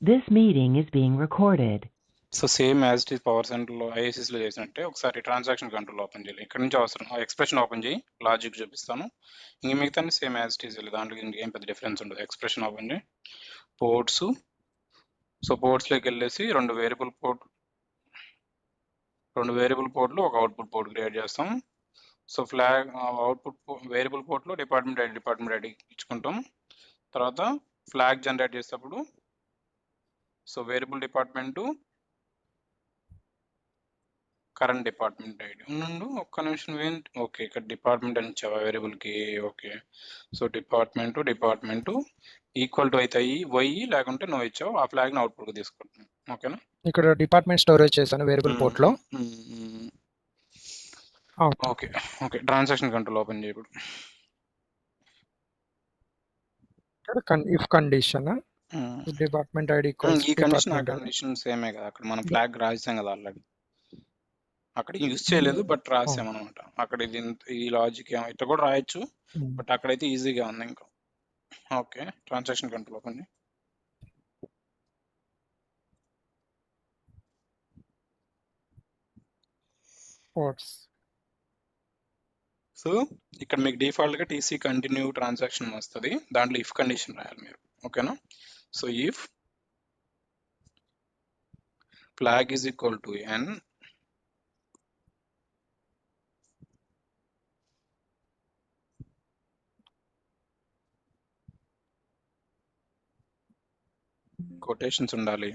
This meeting is being recorded. So same as it is power సెంటర్లో ఐఏసీస్లో చేసినట్టే ఒకసారి transaction control open చేయాలి. ఇక్కడ నుంచి అవసరం ఎక్స్ప్రెషన్ ఓపెన్ చేయి, లాజిక్ చూపిస్తాను. ఇంక మిగతా సేమ్ యాజ్ ఇట్ ఈస్, దాంట్లో ఇంకేం పెద్ద డిఫరెన్స్ ఉండదు. ఎక్స్ప్రెషన్ ఓపెన్ చేయి, పోర్ట్స్. సో పోర్ట్స్లోకి వెళ్ళేసి రెండు వేరియబుల్ పోర్ట్లు ఒక అవుట్పుట్ పోర్ట్ క్రియేట్ చేస్తాం. సో ఫ్లాగ్ అవుట్పుట్ వేరియబుల్ పోర్ట్లో డిపార్ట్మెంట్ ఐడి ఇచ్చుకుంటాం. తర్వాత ఫ్లాగ్ జనరేట్ చేసేటప్పుడు so variable department current department ID ఉండు. ఒక్క నిమిషం ఏంటి, ఓకే ఇక్కడ డిపార్ట్మెంట్ అని ఇచ్చావా వేరియబుల్కి? Okay, so department equal to అయితే వై లేకుంటే నో ఇచ్చావు, ఆ ఫ్లాగ్ని అవుట్పుట్కి తీసుకుంటాం. ఓకేనా? ఇక్కడ డిపార్ట్మెంట్ స్టోరేజ్ చేశాను వేరియబుల్ పోర్ట్లో. Okay okay, transaction control open చేయ. ఇప్పుడు ఇఫ్ కండిషన్ డిపార్ట్మెంట్ ఐడి ఈ కండిషన్ ఆ కండిషన్ సేమే కదా, అక్కడ మనం ఫ్లాగ్ రాసాం కదా ఆల్రెడీ. అక్కడ యూజ్ చేయలేదు బట్ రాసాం అనమాట. అక్కడ ఇది ఈ లాజిక్ ఇట్లా కూడా రాయొచ్చు, బట్ అక్కడైతే ఈజీగా ఉంది. ఇంకా okay, transaction control open. So ఇక్కడ మీకు డిఫాల్ట్గా టీసీ కంటిన్యూ ట్రాన్సాక్షన్ వస్తుంది, దాంట్లో ఇఫ్ కండిషన్ రాయాలి మీరు. ఓకేనా? So if flag is equal to N quotations ఉండాలి.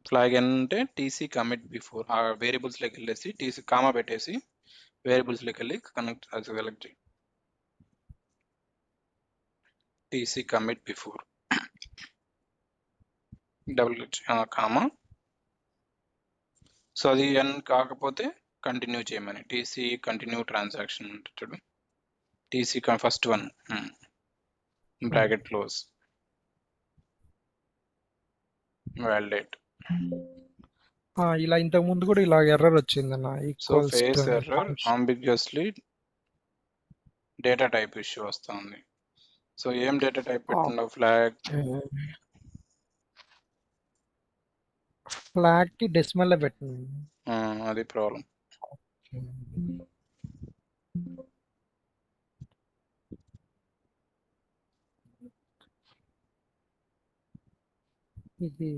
ఫ్లాగ్ ఎన్ అంటే టీసీ కమిట్ బిఫోర్. ఆ వేరియబుల్స్లోకి వెళ్ళేసి టీసీ కామా పెట్టేసి వేరియబుల్స్లోకి వెళ్ళి సెలెక్ట్ చేయి, TC commit before double comma. So అది ఎన్ కాకపోతే కంటిన్యూ చేయమని టీసీ కంటిన్యూ ట్రాన్సాక్షన్ ఉంటుంది చూడు, TC first one bracket close validate. ఇలా ఇంతకు ముందు కూడా ఇలా ఎర్రర్ వచ్చిందన్న. So face error ambiguously data type issue వస్తుంది. సో ఏం డేటా టైప్ పెట్టిండవు? ఫ్లాగ్ కి డెసిమల్ పెట్టింది, అది ప్రాబ్లం. ఇది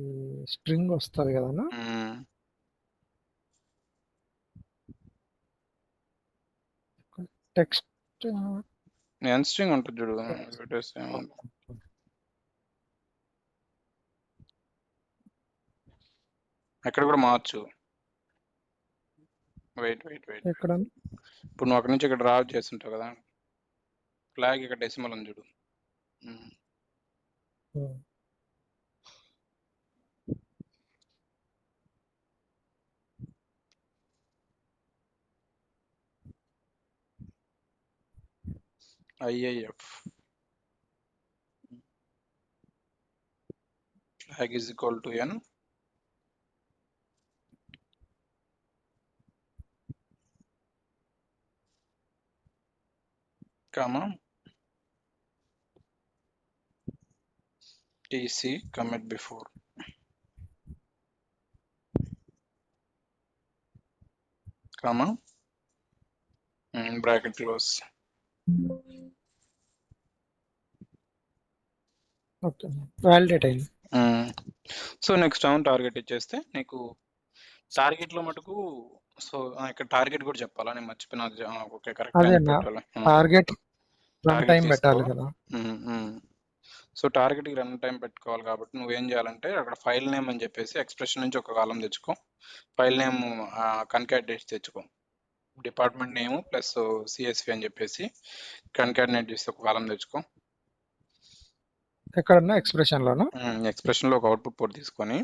స్ట్రింగ్ వస్తుంది కదా టెక్స్ట్ ఎన్ స్ట్రింగ్ ఉంటుంది చూడు, అక్కడ కూడా మార్చు. వెయిట్ ఎక్కడ ఇప్పుడు నువ్వు అక్కడ నుంచి ఇక్కడ డ్రా చేస్తుంటావు కదా, ఫ్లాగ్ ఇక్కడ డెసిమల్ ఉంది చూడు. If flag is equal to N comma TC commit before comma bracket close. Okay, validate అయింది. సో నెక్స్ట్ టార్గెట్ ఇచ్చేస్తే నీకు టార్గెట్లో మటుకు, సో ఇక్కడ టార్గెట్ కూడా చెప్పాలా? నేను మర్చిపోయినా. ఓకే, కరెక్ట్ పెట్టాలి. టార్గెట్ రన్ టైం పెట్టాలి కదా. సో టార్గెట్కి రన్ టైం పెట్టుకోవాలి కాబట్టి నువ్వేం చేయాలంటే అక్కడ ఫైల్ నేమ్ అని చెప్పేసి ఎక్స్ప్రెషన్ నుంచి ఒక కాలం తెచ్చుకో, ఫైల్ నేమ్ కన్కాటినేట్ తెచ్చుకో, డిపార్ట్మెంట్ నేమ్ ప్లస్ సిఎస్వి అని చెప్పేసి కన్కాటినేట్ చేసి ఒక కాలం తెచ్చుకో. ఎక్కడన్నా ఎక్స్ప్రెషన్లోనా? ఎక్స్ప్రెషన్లో ఒక అవుట్పుట్ పోర్ట్ తీసుకొని,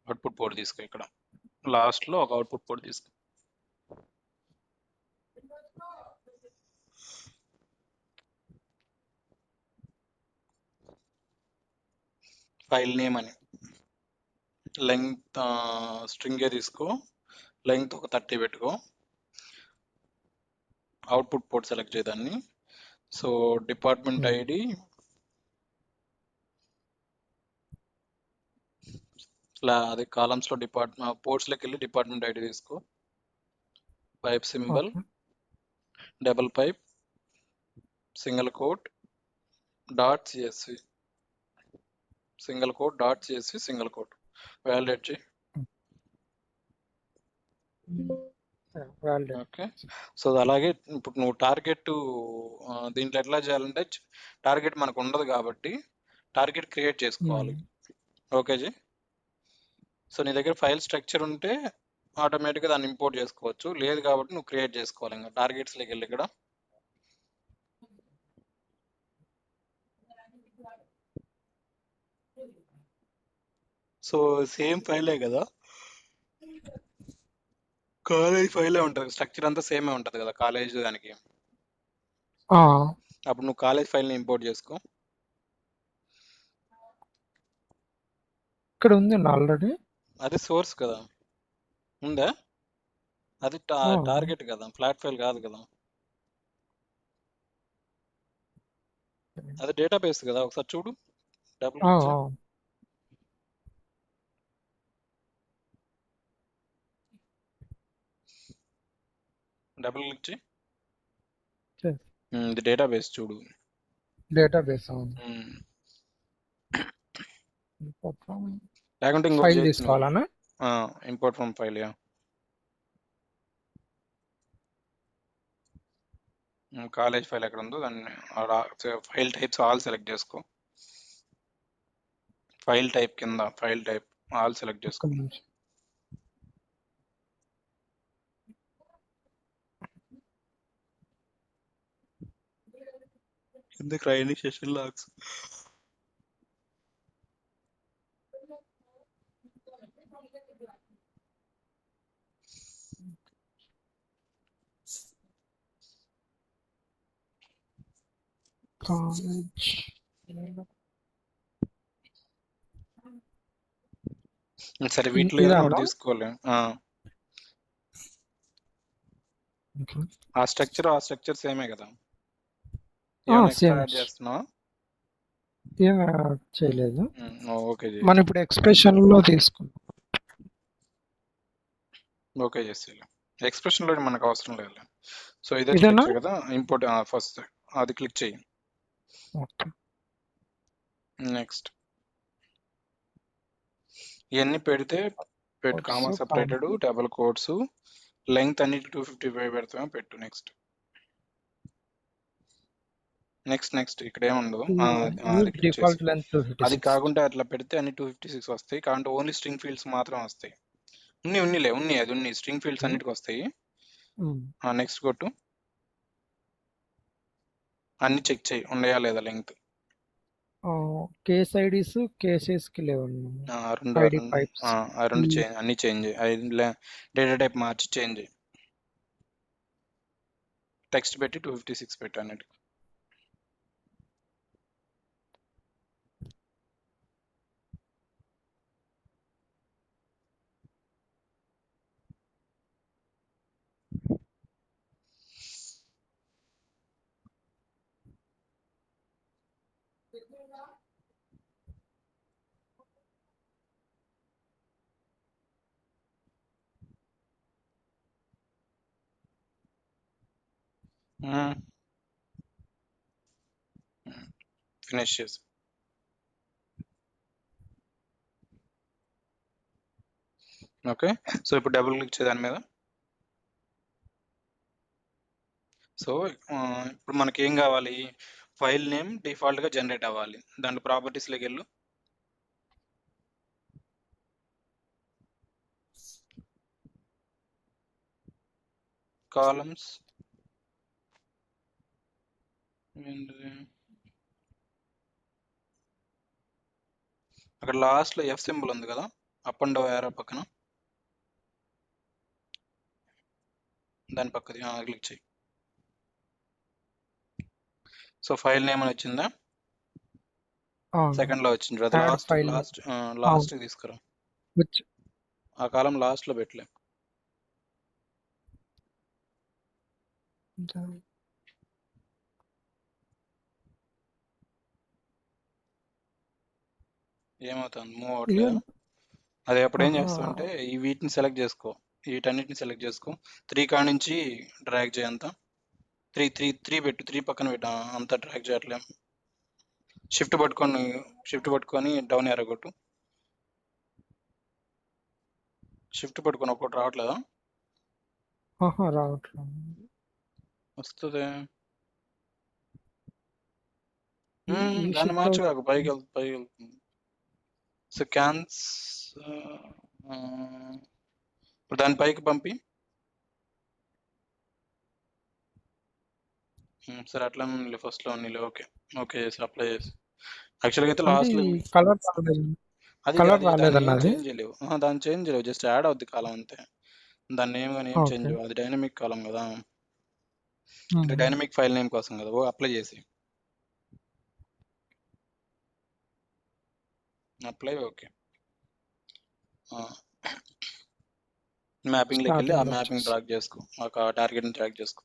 అవుట్పుట్ పోర్ట్ తీసుకో, ఇక్కడ లాస్ట్లో ఒక అవుట్పుట్ పోర్ట్ తీసుకో. ఫైల్ నేమ్ అని లెంగ్త్ స్ట్రింగే తీసుకో, లెంగ్త్ ఒక 30 పెట్టుకో, అవుట్పుట్ పోర్ట్ సెలెక్ట్ చేయదాన్ని. So department Hmm. ఐడి అదే కాలమ్స్ లో పోర్ట్స్ లోకి వెళ్ళి డిపార్ట్మెంట్ ఐడి తీసుకో. Pipe symbol, Okay. Double pipe, single quote, dot CSV, single quote, dot CSV, single quote validate చేయి. Yeah, valid. ఓకే. సో అలాగే ఇప్పుడు నువ్వు టార్గెట్ దీంట్లో ఎట్లా చేయాలంటే టార్గెట్ మనకు ఉండదు కాబట్టి టార్గెట్ క్రియేట్ చేసుకోవాలి. ఓకే జీ. సో నీ దగ్గర ఫైల్ స్ట్రక్చర్ ఉంటే ఆటోమేటిక్గా దాన్ని ఇంపోర్ట్ చేసుకోవచ్చు. లేదు కాబట్టి నువ్వు క్రియేట్ చేసుకోవాలి. ఇంకా టార్గెట్స్లోకి వెళ్ళి ఇక్కడ సో సేమ్ ఫైలే కదా, కాలేజ్ ఫైలే ఉంటుంది, స్ట్రక్చర్ అంతా సేమే ఉంటుంది కదా కాలేజ్ దానికి. అప్పుడు నువ్వు కాలేజ్ ఫైల్ని ఇంపోర్ట్ చేసుకో. ఇక్కడ ఉంది ఆల్రెడీ. అది సోర్స్ కదా, ఉందా? అది టార్గెట్ కదా, ఫ్లాట్ ఫైల్ కాదు కదా, అది డేటాబేస్ కదా. ఒకసారి చూడు, డబుల్ క్లిక్ చేయి. డబుల్ క్లిక్ చేయి. ఇది డేటాబేస్ చూడు. డేటాబేస్ లేకుంటే ఇంకోటి ఫైల్ చేయొచ్చు నువ్వు. తీసుకోవాలనా? Import from file. College file ఎక్కడ ఉందో దాన్ని ఫైల్ టైప్స్ ఆల్ సెలెక్ట్ చేసుకో. ఫైల్ టైప్ కింద ఫైల్ టైప్ ఆల్ సెలెక్ట్ చేసుకో. ఎందుకు రైనింగ్ సెషన్ లాగ్స్? కాలేజ్ సరే వీటిలో ఇదా ఏదైనా ఒకటి అన్నా? తీసుకోవాలి. Okay. ఆ స్ట్రక్చర్ సేమే కదా. ఏమైనా ఎక్స్ట్రా యాడ్ చేస్తున్నావా? ఏం చేయలేదు. ఓకే మనం ఇప్పుడు ఎక్స్ప్రెషన్ లో తీసుకున్నాం. ఓకే చేసి ఎక్స్ప్రెషన్ లో మనకు అవసరం లేదు. సో ఇదే ఇదేనా? స్ట్రక్చర్ కదా, ఇంపోర్ట్ ఫస్ట్ అది క్లిక్ చేయి. ఓకే. నెక్స్ట్ ఇవన్నీ పెడితే comma separated, double quotes, length అన్ని 255 పెడతామో పెట్టు. నెక్స్ట్ ఇక్కడ ఏముండదు. అది క్లిక్ చేసి డిఫాల్ట్ లెంత్ అది కాకుండా అట్లా పెడితే అన్ని 256 వస్తాయి. కాబట్టి ఓన్లీ స్ట్రింగ్ ఫీల్డ్స్ మాత్రం వస్తాయి. ఉన్నాయి స్ట్రింగ్ ఫీల్డ్స్ అన్నిటికి వస్తాయి. నెక్స్ట్ కొట్టు. అన్ని చెక్ చేయి ఉన్నాయా లేదా లెంగ్త్. కేస్ ఐడీస్ కేసెస్ కి లేవు. రెండు చేంజ్, అన్ని చేంజ్ డేటా టైప్ మార్చి చేంజ్ చేయి. టెక్స్ట్ పెట్టి 256 పెట్టు అన్నిటికి. ఫినిష్ చేసి ఓకే. సో ఇప్పుడు డబుల్ క్లిక్ చేయి దాని మీద. సో ఇప్పుడు మనకి ఏం కావాలి, ఫైల్ నేమ్ డిఫాల్ట్గా జనరేట్ అవ్వాలి. దాంట్లో ప్రాపర్టీస్లోకి వెళ్ళు. కాలమ్స్ అక్కడ లాస్ట్లో ఎఫ్ సింబల్ ఉంది కదా, అప్ అండ్ డౌన్ యారో పక్కన, దాని పక్కది క్లిక్ చేయి. సో ఫైల్ నేమ్ అని వచ్చిందా? సెకండ్ లో వచ్చింది కదా, లాస్ట్ తీసుకురా. ఆ కాలం లాస్ట్ లో పెట్టలే. ఏమవుతుంది మూవ్ ఇది అవ్వట్లేదా? అదే అప్పుడు ఏం ఆహా, చేస్తావంటే ఈ వీటిని సెలెక్ట్ చేసుకో, వీటన్నిటిని సెలెక్ట్ చేసుకో, 3 కాడ నుంచి డ్రాగ్ చేయంతా, 3 పెట్టు, 3 పక్కన పెట్టు, అంతా డ్రాగ్ చేయట్లే. షిఫ్ట్ పట్టుకొని డౌన్ ఏరో కొట్టు, షిఫ్ట్ పట్టుకొని ఒక్కటి రావట్లేదా? ఆహా, రావట్లేదు. వస్తుంది. ఇది దాన్ని షిఫ్ట్ మార్చగాక, పైకి అవుతుంది. వెళ్తుంది. సో క్యాన్స్ ఇప్పుడు దాని పైకి పంపి. సరే అట్లా ఫస్ట్లో ఉన్నిలే. ఓకే ఓకే చేసి అప్లై చేసి, యాక్చువల్గా అయితే అంటే లాస్ట్లో కలర్ రాలేదు, అది కలర్ అది దాన్ని ఏం రాలేదన్నది. చేంజ్ చేయలేవు. దాన్ని చేంజ్ చేయలేవు, జస్ట్ యాడ్ అవుద్ది కాలం అంతే. దాన్ని ఏం కానీ ఏం చేంజ్ ఓకే. చేయవు, అది డైనమిక్ కాలం కదా, అంటే డైనమిక్ ఫైల్ నేమ్ కోసం కదా. ఓ అప్లై చేసి అప్లై. ఓకే, మ్యాపింగ్లోకి వెళ్ళి ఆ స్టార్టింగ్ మ్యాపింగ్ వచ్చేసి ట్రాక్ చేసుకో, ఒక టార్గెట్ని ట్రాక్ చేసుకో.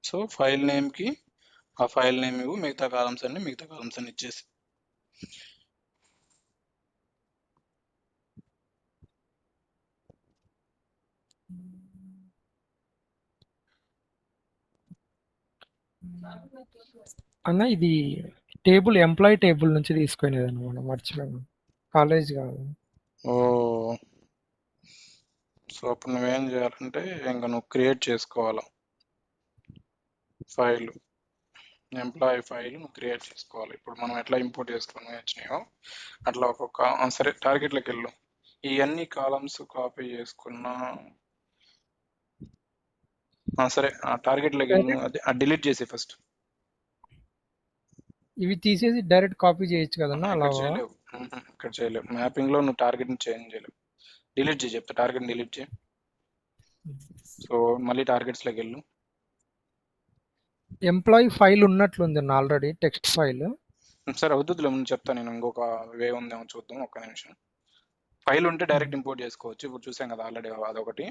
సో ఫైల్ నేమ్కి ఆ ఫైల్ నేమ్ ఇవ్వు, మిగతా కాలమ్స్ అన్ని ఇచ్చేసి. అన్న ఇది టేబుల్ ఎంప్లాయీ టేబుల్ నుంచి తీసుకునేది అనమాట, మర్చిపోయాను. కాలేజ్ కాదు. ఓ, సో అప్పుడు నువ్వేం చేయాలంటే ఇంకా నువ్వు క్రియేట్ చేసుకోవాలి ఫైల్, ఎంప్లాయీ ఫైల్ నువ్వు క్రియేట్ చేసుకోవాలి. ఇప్పుడు మనం ఎట్లా ఇంపోర్ట్ చేసుకుని వచ్చినాయో అట్లా ఒక్కొక్క సరే టార్గెట్లోకి వెళ్ళు, ఈ అన్ని కాలమ్స్ కాపీ చేసుకున్నా. సరే ఆ టార్గెట్లోకి వెళ్ళు, అది డిలీట్ చేసి ఫస్ట్. ఇవి తీసేసి డైరెక్ట్ కాపీ చేయొచ్చు కదన్నా ఇక్కడ అలాగా? చేయలేవు, ఇక్కడ చేయలేవు. మ్యాపింగ్లో నువ్వు టార్గెట్ని చేంజ్ చేయలేవు. డిలీట్ చేయి చెప్తా, టార్గెట్ని డిలీట్ చేయి. సో మళ్ళీ టార్గెట్స్లోకి వెళ్ళు. ఎంప్లాయీ ఫైల్ ఉన్నట్లుంది అన్న ఆల్రెడీ, టెక్స్ట్ ఫైల్. సరే అవుతుందిలే, ముందు చెప్తాను నేను. ఇంకొక వే ఉందేమో చూద్దాం, ఒక్క నిమిషం. ఫైల్ ఉంటే డైరెక్ట్ ఇంపోర్ట్ చేసుకోవచ్చు, ఇప్పుడు చూసాం కదా ఆల్రెడీ అదొకటి.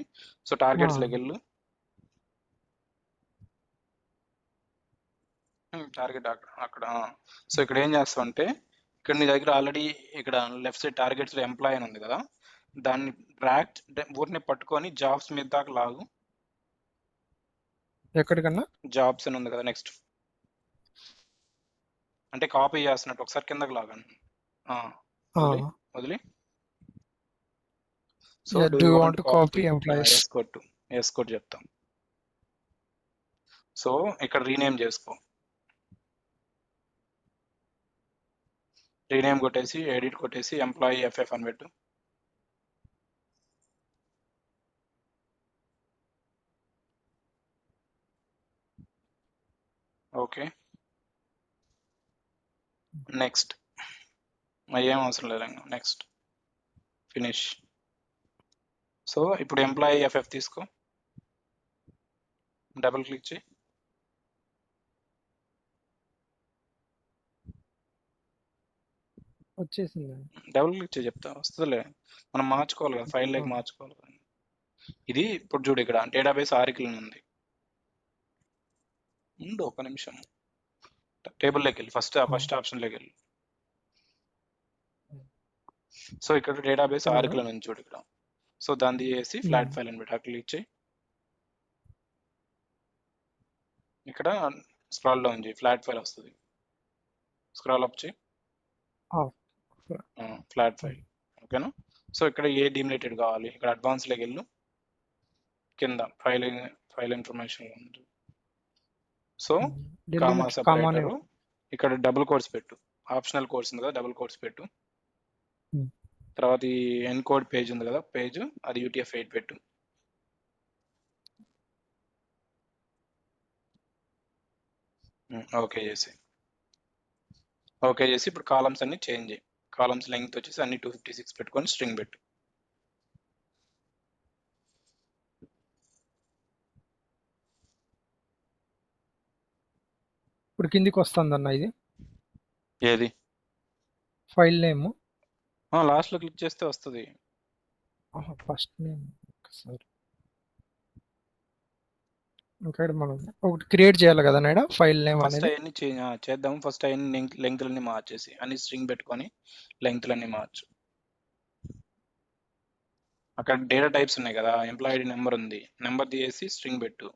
సో టార్గెట్స్లోకి వెళ్ళు, టార్గెట్ అక్కడ. సో ఇక్కడ ఏం చేస్తావు అంటే, ఇక్కడ నీ దగ్గర ఆల్రెడీ ఇక్కడ లెఫ్ట్ సైడ్ టార్గెట్స్లో ఎంప్లాయ్ అని ఉంది కదా, దాన్ని డ్రాగ్ ఊరిని పట్టుకొని జాబ్స్ మీద దాకా లాగు. ఎక్కడికన్నా? జాబ్స్ అని ఉంది కదా నెక్స్ట్, అంటే కాపీ చేస్తున్నట్టు ఒకసారి కిందకి లాగండి. వదిలి వదిలి. So do you want copy copy? Employees. Yes కొట్టు చెప్తాం. సో ఇక్కడ రీనేమ్ చేసుకో, రీనేమ్ కొట్టేసి ఎడిట్ కొట్టేసి ఎంప్లాయీ ఎఫ్ఎఫ్ అని పెట్టు. Okay, next. ఏం అవసరం లేదు, నెక్స్ట్, ఫినిష్. సో ఇప్పుడు ఎంప్లాయీ ఎఫ్ఎఫ్ తీసుకో, డబుల్ క్లిక్ చేయి. వచ్చేసింది. డబుల్ క్లిక్ చేయి చెప్తా, వస్తుందిలే. మనం మార్చుకోవాలి కదా, ఫైల్ లేక మార్చుకోవాలి కదా. ఇది ఇప్పుడు చూడు, ఇక్కడ డేటాబేస్ ఆర్కిల్ ఉంది. ఉండు ఒక నిమిషం, టేబుల్లోకి వెళ్ళి ఫస్ట్ ఆప్షన్లోకి వెళ్ళి. సో ఇక్కడ డేటాబేస్ ఆర్కిల్ అని చూడు ఇక్కడ. సో దాన్ని తీసేసి ఫ్లాట్ ఫైల్ అని పెట్టి క్లిక్ చేయి. ఇక్కడ స్క్రాల్ డౌన్ చేయి, ఫ్లాట్ ఫైల్ వస్తుంది. స్క్రాల్ అప్ చేయి, ఫ్లాట్ ఫైల్. ఓకేనా? సో ఇక్కడ ఏ డిలిమిటెడ్ కావాలి, ఇక్కడ అడ్వాన్స్లోకి వెళ్ళు, కింద ఫైల్ ఇన్ఫర్మేషన్ ఉంది. సో కామా సెపరేటరు, ఇక్కడ డబుల్ కోడ్స్ పెట్టు, ఆప్షనల్ కోడ్స్ ఉంది కదా, డబుల్ కోడ్స్ పెట్టు. తర్వాత ఈ ఎన్కోడ్ పేజ్ ఉంది కదా, పేజ్ అది UTF-8 పెట్టు. ఓకే చేసి ఇప్పుడు కాలమ్స్ అన్ని చేంజ్ చేయి. కాలమ్స్ లెంగ్త్ వచ్చేసి అన్ని 256 పెట్టుకొని స్ట్రింగ్ పెట్టు. ఇప్పుడు కిందికి వస్తుంది అన్న ఇది ఏది? ఫైల్ నేమ్ లాస్ట్లో క్లిక్ చేస్తే వస్తుంది. First name. ఒకసారి ఇంకా మనం ఒకటి క్రియేట్ చేయాలి కదా నాయన ఫైల్ నేమ్ ఫస్ట్ అనేది. అవన్నీ చేద్దాం. ఫస్ట్ అవన్నీ లెంగ్త్లన్నీ మార్చేసి అన్ని స్ట్రింగ్ పెట్టుకొని లెంగ్త్లన్నీ మార్చు. అక్కడ డేటా టైప్స్ ఉన్నాయి కదా, ఎంప్లాయీ ఐడి నెంబర్ ఉంది, నెంబర్ తీసేసి స్ట్రింగ్ పెట్టు.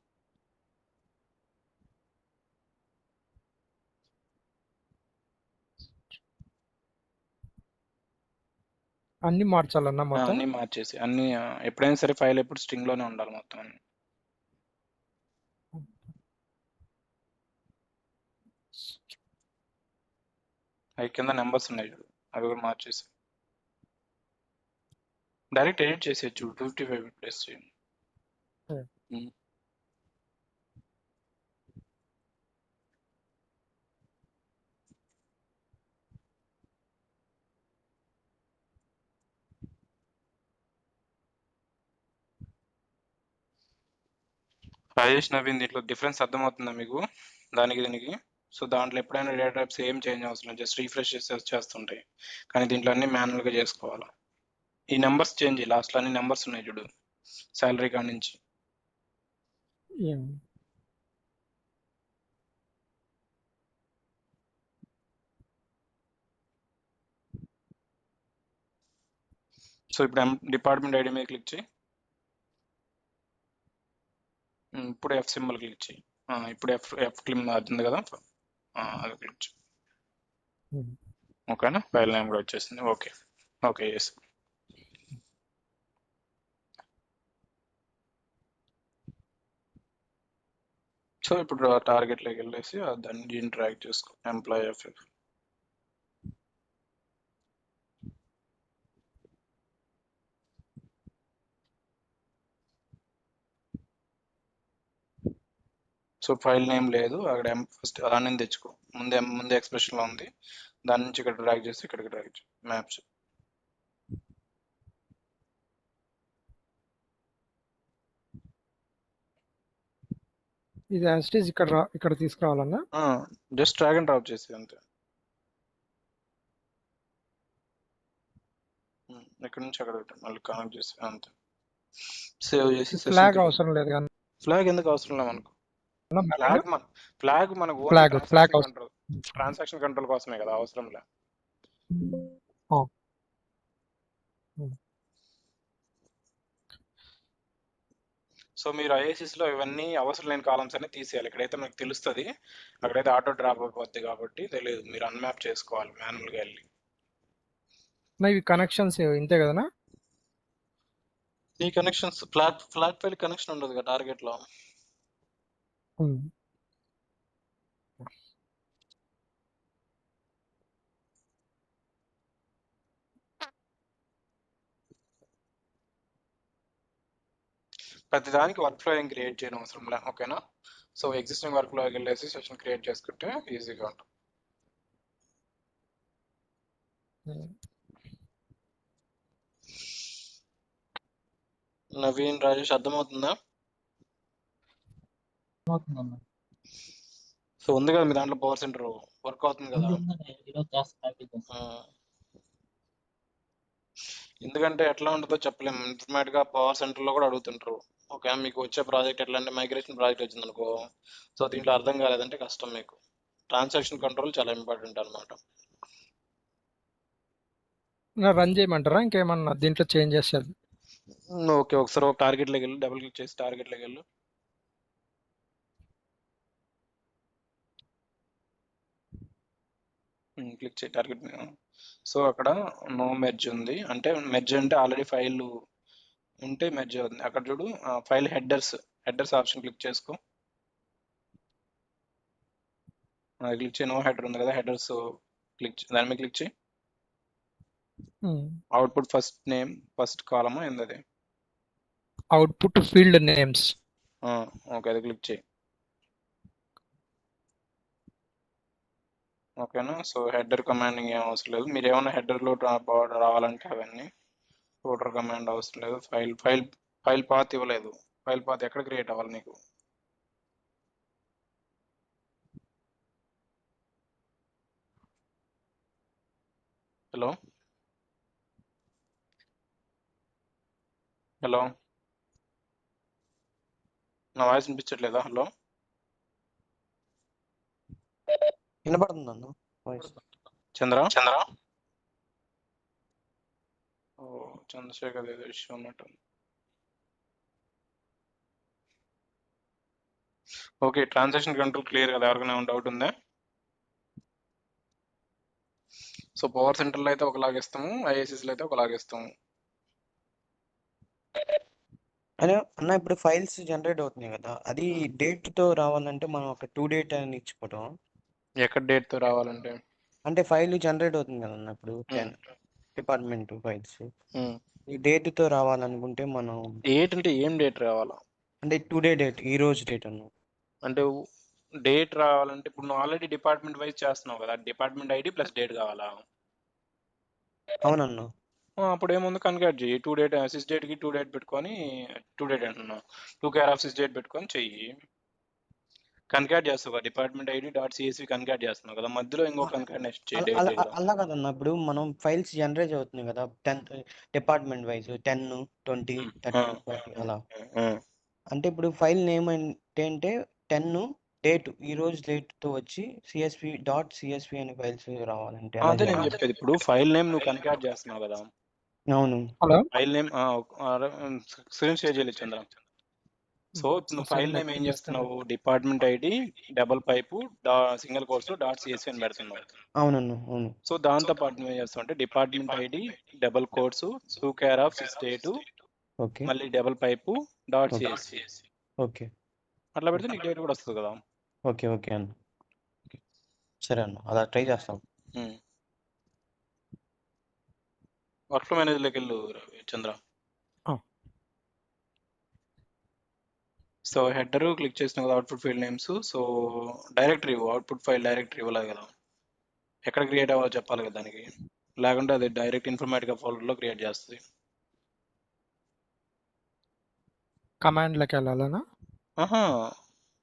అన్ని మార్చాలన్నా మొత్తం. అన్ని మార్చేసి అన్ని ఎప్పుడైనా సరే ఫైల్ ఎప్పుడు స్ట్రింగ్ లోనే ఉండాలి మొత్తం అన్ని. అవి కింద నెంబర్స్ ఉన్నాయి చూడు, అవి కూడా మార్చేసి డైరెక్ట్ ఎడిట్ చేసేయచ్చు. 255 ప్లేస్ చేయండి. రాజేష్ నవీన్, దీంట్లో డిఫరెన్స్ అర్థమవుతుందా మీకు దానికి దీనికి? సో దాంట్లో ఎప్పుడైనా డేటా టైప్స్ ఏం చేంజ్ అవసరం లేదు, జస్ట్ రీఫ్రెష్ చేసి చేస్తుంటాయి. కానీ దీంట్లో అన్ని మాన్యువల్గా చేసుకోవాలి. ఈ నెంబర్స్ చేంజ్, లాస్ట్లో అన్ని నెంబర్స్ ఉన్నాయి చూడు శాలరీ కాడ నుంచి. సో ఇప్పుడు డిపార్ట్మెంట్ ఐడి మీద క్లిక్ చేయి. ఇప్పుడు ఎఫ్ సింబల్ క్లిక్ చేయి. ఇప్పుడు ఎఫ్ క్లిక్ అవుతుంది కదా, అది క్లిక్ చేయి. ఓకేనా, ఫైల్ నేమ్ కూడా వచ్చేసింది. Okay okay yes. సో ఇప్పుడు టార్గెట్లోకి వెళ్ళేసి దాన్ని ట్రాక్ చేసుకో, employee F. So file name లేదు అక్కడ, ఫస్ట్ దాన్ని తెచ్చుకో. ముందే ఎక్స్ప్రెషన్లో ఉంది, దాని నుంచి ఇక్కడ డ్రాగ్ చేసి ఇక్కడికి డ్రాగ్ చేయి మ్యాప్స్. ఇది యాస్టేజ్ ఇక్కడ తీసుకురావాలన్నా. జస్ట్ డ్రాగ్ అండ్ డ్రాప్ చేసి అంతే. ఇక్కడ నుంచి అక్కడ పెట్టు, మళ్ళీ కనెక్ట్ చేసి అంతే. సేవ్ చేసి ఫ్లాగ్ అవసరం లేదు కానీ ఫ్లాగ్ ఎందుకు అవసరం లేదు మనకు. ఫ్లాగ్ మనకు only flag transaction control, transaction control కోసమే కదా, అవసరం లేదు. సో మీరు ఐఏసిస్లో ఇవన్నీ అవసరం లేని కాలమ్స్ అన్ని తీసేయాలి. ఇక్కడైతే మనకు తెలుస్తుంది, అక్కడైతే ఆటో డ్రాప్ అయిపోద్ది కాబట్టి తెలియదు, మీరు అన్మ్యాప్ చేసుకోవాలి మాన్యువల్గా వెళ్ళి. ఇవి కనెక్షన్స్ ఇంతే కదనా? ఈ కనెక్షన్స్ ఫ్లాట్ ఫైల్ కనెక్షన్ ఉండదు కదా టార్గెట్లో. ప్రతిదానికి వర్క్ ఫ్లో ఏం క్రియేట్ చేయడం అవసరం లే, ఓకేనా. సో ఎగ్జిస్టింగ్ వర్క్ ఫ్లోకి వెళ్ళేసి సెషన్ క్రియేట్ చేసుకుంటే ఈజీగా ఉంటుంది. నవీన్, రాజేష్ అర్థమవుతుందా? సో ఉంది కదా మీ దాంట్లో పవర్ సెంటర్ వర్క్ అవుతుంది కదా. ఎందుకంటే ఎట్లా ఉంటుందో చెప్పలేము, ఇన్ఫర్మేటిక్గా పవర్ సెంటర్లో కూడా అడుగుతుంటారు. ఓకే, మీకు వచ్చే ప్రాజెక్ట్ ఎట్లా అంటే మైగ్రేషన్ ప్రాజెక్ట్ వచ్చింది అనుకో, సో దీంట్లో అర్థం కాలేదంటే కష్టం మీకు. ట్రాన్సాక్షన్ కంట్రోల్ చాలా ఇంపార్టెంట్ అనమాట. రన్ చేయమంటారా ఇంకేమన్నా దీంట్లో చేంజ్ చేసేది? ఓకే, ఒకసారి ఒక టార్గెట్లోకి వెళ్ళు, డబుల్ క్లిక్ చేసి టార్గెట్లోకి వెళ్ళు. క్లిక్ చేయి టార్గెట్ మీద. సో అక్కడ నో మెర్జ్ ఉంది, అంటే మెర్జ్ అంటే ఆల్రెడీ ఫైల్ ఉంటే మెర్జ్ అవుతుంది. అక్కడ చూడు ఫైల్ హెడర్స్ ఆప్షన్ క్లిక్ చేసుకో. క్లిక్ చేయి, నో హెడర్ ఉంది కదా, హెడర్స్ దాని మీద క్లిక్ చేయి. Output first name first column ఏంది, అవుట్పుట్ ఫీల్డ్ నేమ్స్. ఓకే, అది క్లిక్ చేయి. ఓకేనా. సో హెడర్ కమాండింగ్ ఏం అవసరం లేదు, మీరు ఏమైనా హెడర్లో రావాలంటే అవన్నీ ఫోల్డర్ కమాండ్ అవసరం లేదు. ఫైల్ పాత్ ఇవ్వలేదు, ఫైల్ పాత్ ఎక్కడ క్రియేట్ అవ్వాలి నీకు? హలో హలో నా వాయిస్ వినిపించట్లేదా? హలో వినపడుతుంది అన్న వాయిస్. చంద్ర. ఓ చంద్రశేఖర్ ఏదో ఇష్యూ ఉన్నట్టు. ఓకే, ట్రాన్సాక్షన్ కంట్రోల్ క్లియర్ కదా? ఎవరికైనా డౌట్ ఉందా? సో పవర్ సెంటర్లో అయితే ఒకలాగిస్తాము, ఐఏసీస్లో అయితే ఒకలాగిస్తాము. అన్న ఇప్పుడు ఫైల్స్ జనరేట్ అవుతున్నాయి కదా, అది డేట్ తో రావాలంటే మనం ఒక 2 డేట్ అని ఇచ్చిపోవటం. ఎక్కడ డేట్తో రావాలంటే అంటే ఫైల్ జనరేట్ అవుతుంది కదన్న ఇప్పుడు 10 డిపార్ట్మెంట్ ఫైల్స్, ఈ డేట్ తో రావాలనుకుంటే మనం డేట్ అంటే ఏం డేట్ రావాలా? అంటే 2 డే డేట్, ఈ రోజు డేట్ అన్న. అంటే డేట్ రావాలంటే ఇప్పుడు నువ్వు ఆల్రెడీ డిపార్ట్మెంట్ వైజ్ చేస్తున్నావు కదా, డిపార్ట్మెంట్ ఐడి ప్లస్ డేట్ కావాలా? అవునన్న. అప్పుడు ఏముంది, కన్వర్ట్ చేయి. 2 డేట్ 6 డేట్కి 2 డేట్ పెట్టుకొని 2 డేట్ అంటున్నా 2 కేర్ ఆఫ్ 6 డేట్ పెట్టుకొని చెయ్యి. కన్కాట్ చేస్తావు కదా, department ID dot CSV concat చేస్తున్నావు కదా, మధ్యలో ఇంకో కన్కాటినేషన్ చేయి డేట్ కదా. అలా కదన్న, ఇప్పుడు మనం ఫైల్స్ జనరేట్ అవుతున్నాయి కదా 10 డిపార్ట్మెంట్ వైజ్ 10, 20, 30, 40 అలా. అంటే ఇప్పుడు ఫైల్ నేమ్ ఏంటంటే 10 డేట్, ఈ రోజు డేట్ తో వచ్చి CSV అనే ఫైల్స్ రావాలంటే ఎలా అదే నేను చేయాలి? చెప్పేది, ఇప్పుడు ఫైల్ నేమ్ నువ్వు కన్కాట్ చేస్తున్నావు కదా, అవును. Hello file name screen share చేయలేదు చంద్ర. సో నువ్వు ఫైల్ నేమ్ ఏం చేస్తున్నావు, department ID double pipe single course dot CSV అని పెడుతున్నావు. అవునన్న. అవును. సో దాంతో పాటు నువ్వు ఏం చేస్తావు అంటే department ID double quotes 2 care of 6 date okay. మళ్ళీ double pipe dot CSV okay. అట్లా పెడితే నీకు డేట్ కూడా వస్తుంది కదా. ఓకే. ఓకే అన్న. సరే అన్న, అలా ట్రై చేస్తాం. వర్క్ ఫ్లో మేనేజర్లోకి వెళ్ళు చంద్ర. సో హెడర్ క్లిక్ చేసిన కదా, output file names. So directory output file directory ఇవ్వలేదు కదా, ఎక్కడ క్రియేట్ అవ్వాలో చెప్పాలి కదా దానికి, లేకుంటే అది డైరెక్ట్ ఇన్ఫర్మేటికా ఫోల్డర్లో క్రియేట్ చేస్తుంది. కమాండ్లోకి వెళ్ళాలనా?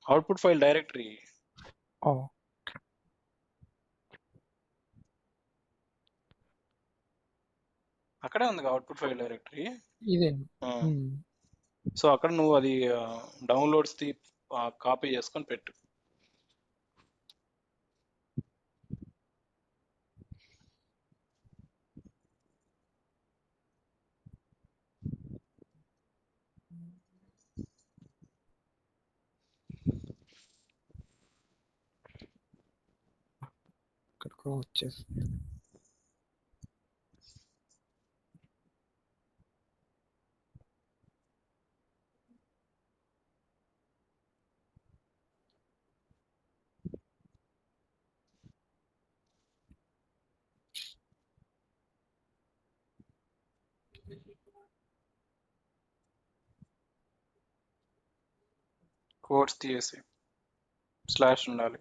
అవుట్పుట్ ఫైల్ డైరెక్టరీ ఓ అక్కడే ఉంది అవుట్పుట్ ఫైల్ డైరెక్టరీ. ఇదే. సో అక్కడ నువ్వు అది డౌన్లోడ్స్ కాపీ చేసుకొని పెట్టు. ఇక్కడికి వచ్చేసి కోడ్స్ తీసేసి స్లాష్ ఉండాలి.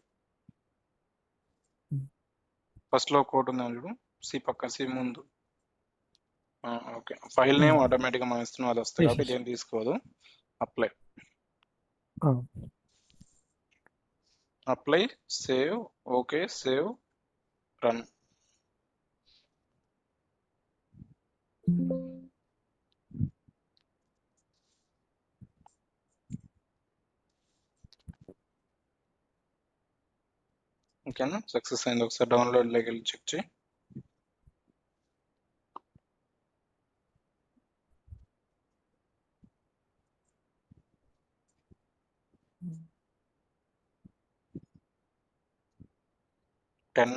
ఫస్ట్లో కోడ్ ఉందని చూడు, సి పక్క సి ముందు. ఓకే, ఫైల్ నేమ్ ఆటోమేటిక్గా మనం ఇస్తున్నాం, అది వస్తుంది కాబట్టి ఇదేం తీసుకోదు. Apply save, okay save run. ఓకేనా, సక్సెస్ అయింది. ఒకసారి డౌన్లోడ్లోకి వెళ్ళి చెక్ చేయి.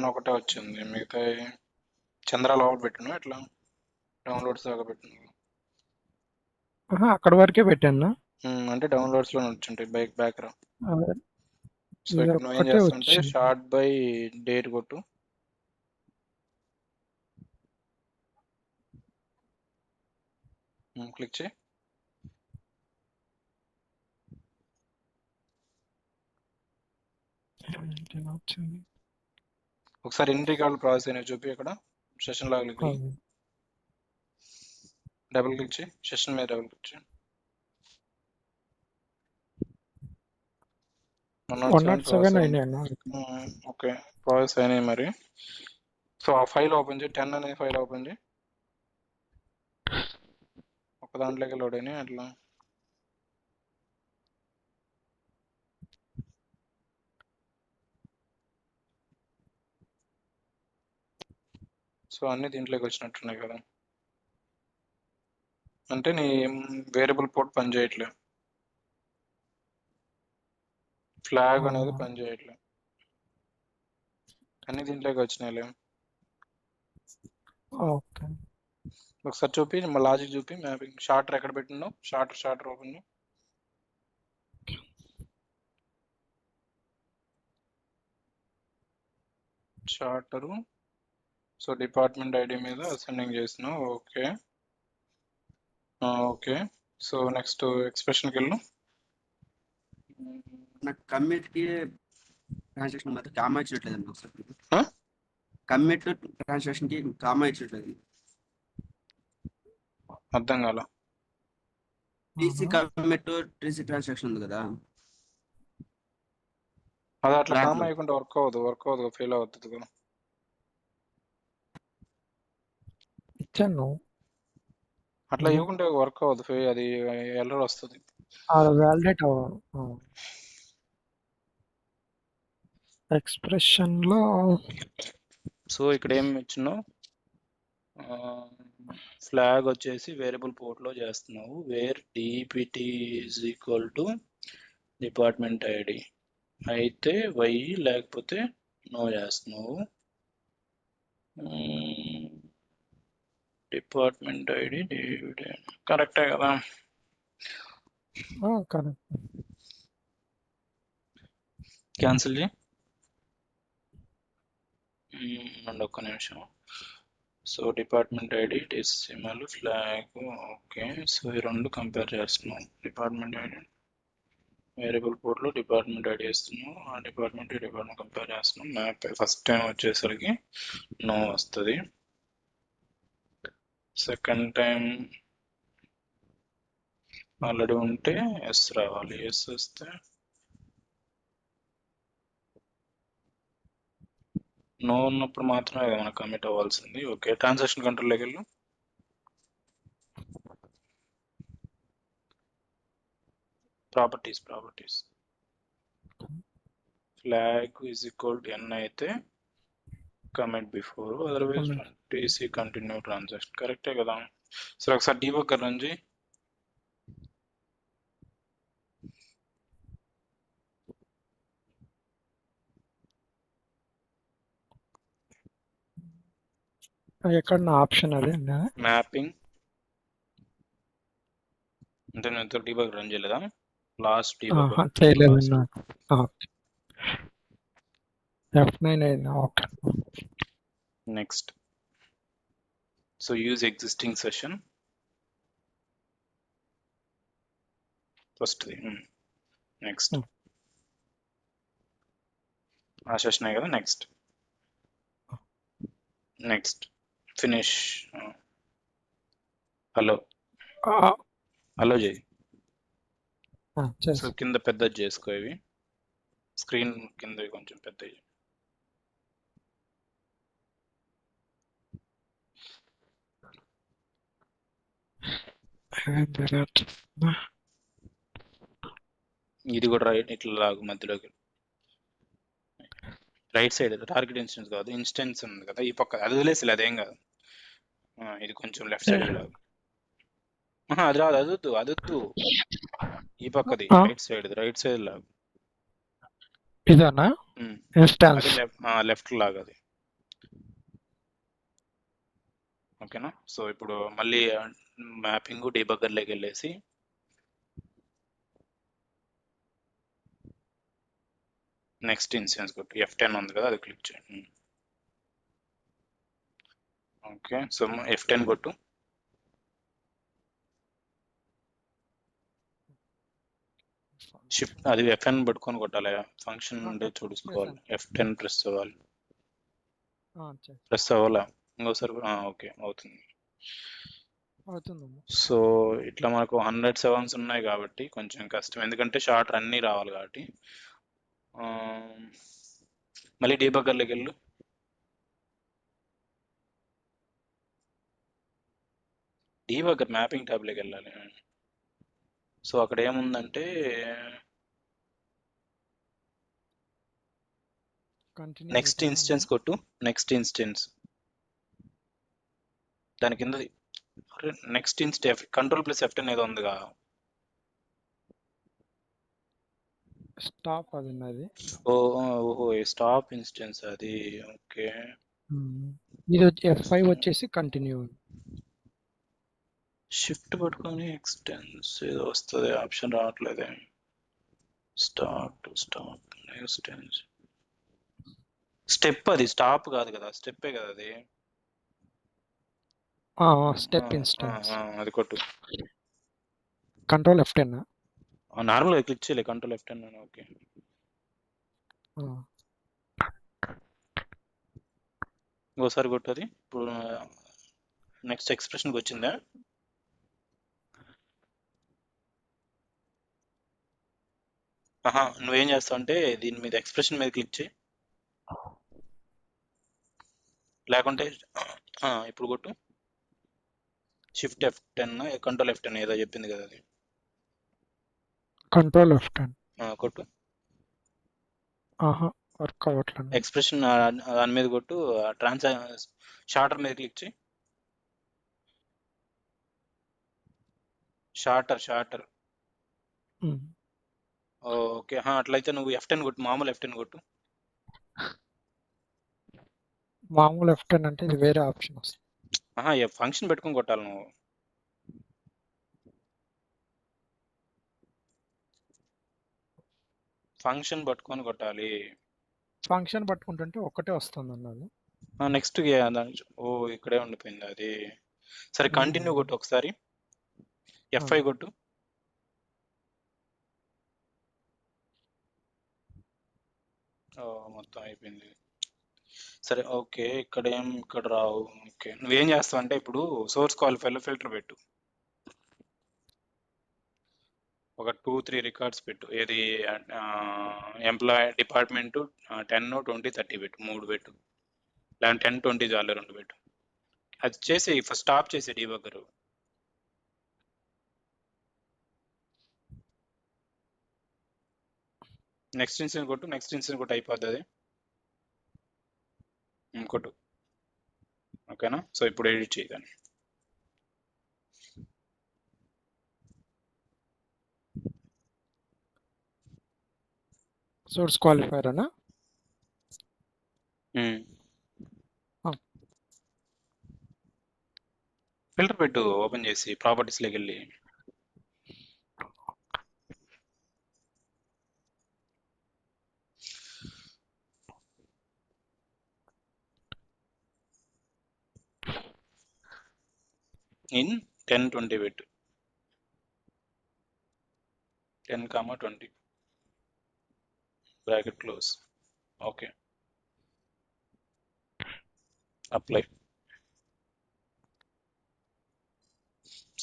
ఒకటే వచ్చింది, మిగతా చంద్రాలు ఒకటి పెట్టినా ఎట్లా డౌన్లోడ్స్ దాకా పెట్టినా. అక్కడ వరకే పెట్టాను. అంటే డౌన్లోడ్స్లో వచ్చింటాయి, బ్యాక్ రా. సో ఇది ఇక్కడ నువ్వు ఏం ఒక్కటే చేస్తుంటే వచ్చింది. షార్ట్ బై డేట్ కొట్టు. క్లిక్ చేయి. ఒకసారి ఎన్ని రికార్డులు ప్రాసెస్ అయినా చూపి. అక్కడ సెషన్ లాగ్ డబుల్ క్లిక్ చేయి, సెషన్ మీద డబుల్ క్లిక్ చేయి. 107 అయినాయి అన్న. ఓకే, ప్రాసెస్ అయినాయి మరి. సో ఆ ఫైల్ ఓపెన్ చేయి, 10 అనే ఫైల్ ఓపెన్ చేయి. ఒక దాంట్లోకి లోడ్ అయినాయి అట్లా. అన్ని దీంట్లోకి వచ్చినట్టున్నాయి కదా. అంటే నీ వేరియబుల్ పోర్ట్ పని చేయట్లే, ఫ్లాగ్ అనేది పని చేయట్లే, అన్ని దీంట్లోకి వచ్చినాయిలే. ఓకే. ఒకసారి చూపి, లాజిక్ చూపి. మ్యాపింగ్ షార్టర్ ఎక్కడ పెట్టినావు? Sorter open. Sorter. So department ID మీద అసెండింగ్ చేసినావు. Okay okay. సో నెక్స్ట్ ఎక్స్ప్రెషన్కి వెళ్ళు. నాకు కమిట్కి ట్రాన్సాక్షన్ మధ్య కామా ఇచ్చట్లేదండి. ఒకసారి ఆ? కమిట్ ట్రాన్సాక్షన్కి కామా ఇచ్చట్లేదు. అర్థం కాల. టీసీ కమిట్ టీసీ ట్రాన్సాక్షన్ ఉంది కదా, అది అట్లా Flag కామ్ లో. అయ్యకుండా వర్క్ అవ్వదు, ఫెయిల్ అవుతుంది కదా. ఇచ్చాను. అట్లా ఇవ్వకుంటే వర్క్ అవ్వదు, అది ఎర్రర్ వస్తుంది. వ్యాలిడేట్ ఎక్స్ప్రెషన్లో. సో ఇక్కడ ఏం ఇచ్చినావు? ఫ్లాగ్ వచ్చేసి వేరియబుల్ పోర్ట్లో చేస్తున్నావు. Where DPT is equal to department ID అయితే వై, లేకపోతే నో చేస్తున్నావు. డిపార్ట్మెంట్ ఐడి కరెక్టే కదా. కరెక్ట్. క్యాన్సిల్ చేయి. అండ్ ఒక్క నిమిషం. So department ID decimal flag. Okay. So ఈ రెండు కంపేర్ చేస్తున్నాం. డిపార్ట్మెంట్ ఐడి వేరియబుల్ పోర్ట్లో డిపార్ట్మెంట్ ఐడి వేస్తున్నాం, ఆ డిపార్ట్మెంట్ కంపేర్ చేస్తున్నాం. మ్యాప్ ఫస్ట్ టైం వచ్చేసరికి నో వస్తుంది, సెకండ్ టైం ఆల్రెడీ ఉంటే ఎస్ రావాలి. ఎస్ వస్తే నో ఉన్నప్పుడు మాత్రమే కదా మనకు కమిట్ అవ్వాల్సింది. ఓకే. ట్రాన్సాక్షన్ కంట్రోల్లోకి వెళ్ళు. Properties flag is equal to N అయితే commit before, otherwise TC continue transaction. కరెక్టే కదా. సరే ఒకసారి డీబగ్గర్ రన్ చేయి. ఎక్కడ నా ఆప్షన్ అదే మ్యాపింగ్ అంటే నేను డీబగ్ రన్ చేయలేదా? లాస్ట్ డీబగ్ చేయలేదు. F9 అయింది. Okay. Next. So use existing session first. Next ఆ సెషన్ కదా. Next finish. హలో చేయి. సో కింద పెద్దది చేసుకో, ఇవి స్క్రీన్ కింద కొంచెం పెద్ద. ఇది కూడా రైట్, ఇట్లా లాగు మధ్యలోకి. రైట్ సైడ్ టార్గెట్ ఇన్స్టెన్స్ కాదు, ఇన్స్టెన్స్ ఉంది కదా ఈ పక్క, అది వదిలేసి అదేం కాదు. ఇది కొంచెం లెఫ్ట్ సైడ్ లాగు. అది రాదు, అదొద్దు. ఈ పక్కది రైట్ సైడ్ లాగు. ఇదేనా ఇన్స్టాన్స్? లెఫ్ట్ లాగా అది. ఓకేనా. సో ఇప్పుడు మళ్ళీ మ్యాపింగ్ డీబగ్గర్లోకి వెళ్ళేసి నెక్స్ట్ ఇన్స్టెన్స్ కొట్టు. F10 ఉంది కదా, అది క్లిక్ చేయండి. ఓకే. సో F10 కొట్టు. షిఫ్ట్ అది F10 పట్టుకొని కొట్టాలి. ఫంక్షన్ ఉండే చూసుకోవాలి. F10 ప్రెస్ అవ్వాలి. ప్రెస్ అవ్వాలా? ఇంకోసారి. ఓకే అవుతుంది. సో ఇట్లా మనకు 107 ఉన్నాయి కాబట్టి కొంచెం కష్టం, ఎందుకంటే షార్ట్ అన్నీ రావాలి కాబట్టి. మళ్ళీ డీబగ్గర్లోకి వెళ్ళు. డీబగ్గర్ మ్యాపింగ్ ట్యాబ్లోకి వెళ్ళాలి. సో అక్కడ ఏముందంటే నెక్స్ట్ ఇన్స్టెన్స్ కొట్టు. నెక్స్ట్ ఇన్స్టెన్స్ దాని కిందది నెక్స్ట్ ఇన్స్ట్ కంట్రోల్ ప్లస్ F10 ఏదో ఉందిగా. స్టాప్ అది ఉన్నది. ఓహో స్టాప్ ఇన్స్టెన్స్ అది. ఓకే. ఇది F5 వచ్చేసి కంటిన్యూ. షిఫ్ట్ పట్టుకొని ఎక్స్టెన్స్ ఏదో వస్తుంది, ఆప్షన్ రావట్లేదే. స్టాప్ ఎక్స్టెన్స్ స్టెప్, అది స్టాప్ కాదు కదా, స్టెప్పే కదా అది. Step instance. అది కొట్టు. Control F10. నార్మల్గా క్లిక్ చేయలే, కంట్రోల్ F10. ఓకే. ఇంకోసారి కొట్టు అది. ఇప్పుడు నెక్స్ట్ ఎక్స్ప్రెషన్కి వచ్చిందా? నువ్వేం చేస్తావు అంటే దీని మీద ఎక్స్ప్రెషన్ మీద క్లిక్ చేయి, లేకుంటే ఇప్పుడు కొట్టు షిఫ్ట్ F10 కంట్రోల్ F10 ఏదో చెప్పింది కదా అది. కంట్రోల్ F10 కొట్టు. వర్క్ అవ్వట్లేదు. ఎక్స్ప్రెషన్ దాని మీద కొట్టు, షార్టర్ మీద క్లిక్ చేయి. షార్టర్. ఓకే. అట్లయితే నువ్వు F10 కొట్టు, మామూలు F10 కొట్టు. మామూలు F10 అంటే ఇది వేరే ఆప్షన్ వస్తుంది. ఫంక్షన్ పెట్టుకొని కొట్టాలి నువ్వు. ఫంక్షన్ పట్టుకొని కొట్టాలి. ఫంక్షన్ పట్టుకుంటుంటే ఒక్కటే వస్తుంది అన్నది. నెక్స్ట్ ఇక్కడే ఉండిపోయింది అది. సరే కంటిన్యూ కొట్టు ఒకసారి. F5 కొట్టు. మొత్తం అయిపోయింది. సరే ఓకే. ఇక్కడ రావు. ఓకే, నువ్వేం చేస్తావు అంటే ఇప్పుడు సోర్స్ క్వాలిఫైర్లో ఫిల్టర్ పెట్టు. ఒక 2-3 రికార్డ్స్ పెట్టు. ఏది ఎంప్లాయ్ డిపార్ట్మెంట్ 10, 20, 30 పెట్టు, 3 పెట్టు. లేదంటే 10, 20 చాలు, 2 పెట్టు. అది చేసి ఫస్ట్ స్టాప్ చేసే డీబగ్గర్. నెక్స్ట్ ఇన్సిడెంట్ కొట్టు, అయిపోద్ది అది. కొట్టు. ఓకేనా? సో ఇప్పుడు ఎడిట్ చేయదాన్ని. సోర్స్ క్వాలిఫైర్ అనా? ఫిల్టర్ పెట్టు, ఓపెన్ చేసి ప్రాపర్టీస్లోకి వెళ్ళి. ఇన్ 10, 20 పెట్టు. 10, 20 bracket close. Okay, apply.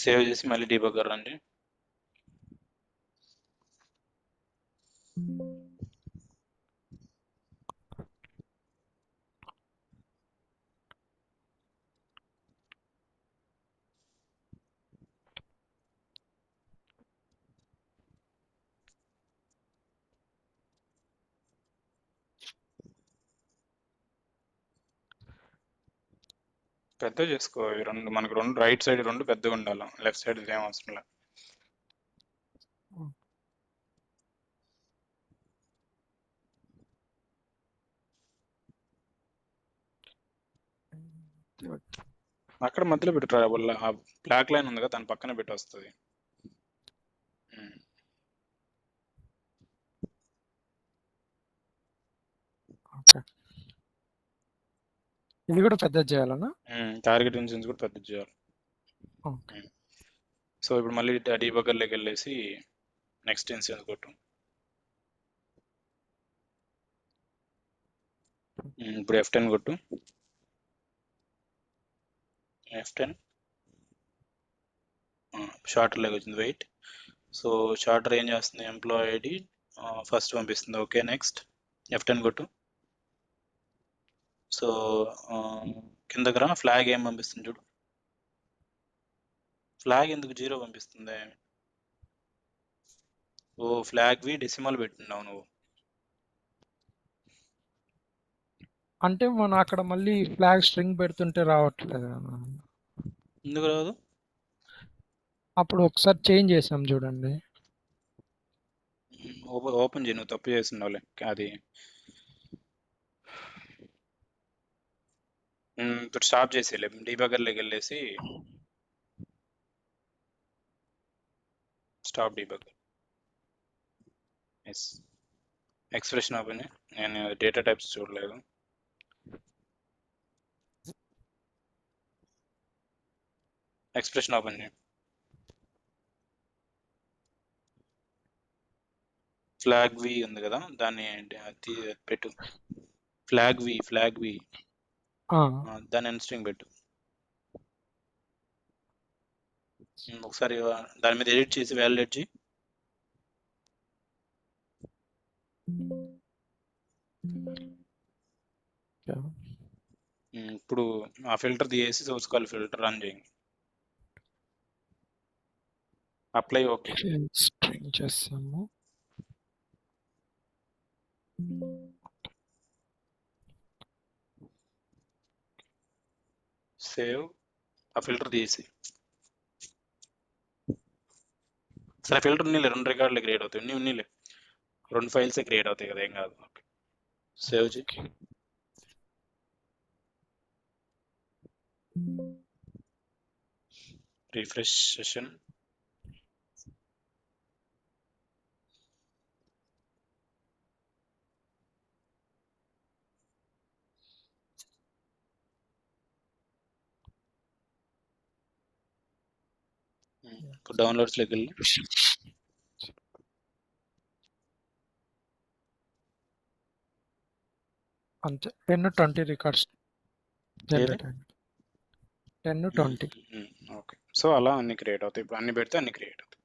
Save చేసి మళ్ళీ డీబగ్గర్ రండి. పెద్ద చేసుకో. మనకు రెండు రైట్ సైడ్ 2 పెద్దగా ఉండాలి, లెఫ్ట్ సైడ్ ఏం అవసరం లేదు. అక్కడ మధ్యలో పెట్టు, బ్లాక్ లైన్ ఉంది కదా, దాని పక్కన పెట్టి వస్తుంది. ఇది కూడా పెద్ద చేయాలన్నా? టార్గెట్ ఇన్స్టెన్స్ కూడా పెద్ద చేయాలి. సో ఇప్పుడు మళ్ళీ డీబగ్గర్లోకి వెళ్ళేసి నెక్స్ట్ ఇన్స్టెన్స్ కొట్టు. ఇప్పుడు F10 కొట్టు. F10 షార్టర్లోకి వచ్చింది. వెయిట్. సో షార్టర్ ఏం చేస్తుంది, ఎంప్లాయ్ ఐడి ఫస్ట్ పంపిస్తుంది. ఓకే, నెక్స్ట్ F10 కొట్టు. సో కిందకి రా, ఫ్లాగ్ ఏం పంపిస్తుంది చూడు. ఫ్లాగ్ ఎందుకు 0 పంపిస్తుంది? ఫ్లాగ్వి డెసిమల్ పెట్టున్నావు నువ్వు. అంటే మనం అక్కడ మళ్ళీ ఫ్లాగ్ స్ట్రింగ్ పెడుతుంటే రావట్లేదు. ఎందుకు రాదు? అప్పుడు ఒకసారి చేంజ్ చేసాం చూడండి. ఓపెన్ చేయి, నువ్వు తప్పు చేస్తున్నావులే అది. ఇప్పుడు స్టాప్ చేసేలే, డీబగర్లోకి వెళ్ళేసి stop debugger. Yes, expression open. నేను డేటా టైప్స్ చూడలేదు. ఎక్స్ప్రెషన్ ఓపెన్ చేయి. ఫ్లాగ్ వి ఉంది కదా, దాన్ని పెట్టు. ఫ్లాగ్ వి ఆ, దాన్ని ఎన్స్ట్రింగ్ పెట్టు. ఒకసారి దాని మీద ఎడిట్ చేసి వ్యాలిడేట్ చేయి. ఇప్పుడు ఆ ఫిల్టర్ తీసేసి సోర్స్ కాల్ ఫిల్టర్ రన్ చేయండి. Apply okay. స్ట్రింగ్ చేస్తాము. సేవ్, ఆ ఫిల్టర్ తీసి. సరే ఫిల్టర్ ఉన్నీలే, 2 రికార్డులు క్రియేట్ అవుతాయి. ఉన్నీలే 2 ఫైల్స్ క్రియేట్ అవుతాయి కదా, ఏం కాదు. సేవ్ చేయి. Refresh session. ఇప్పుడు డౌన్లోడ్స్లోకి వెళ్ళి అంతే 10-20 రికార్డ్స్ జనరేట్ అయ్యింది. 10-20. ఓకే. సో అలా అన్ని క్రియేట్ అవుతాయి. ఇప్పుడు అన్ని పెడితే అన్ని క్రియేట్ అవుతాయి.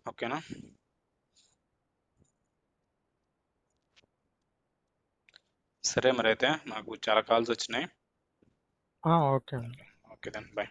ఓకేనా? సరే మరి అయితే నాకు చాలా కాల్స్ వచ్చినాయి. ఓకే అండి. Okay then bye.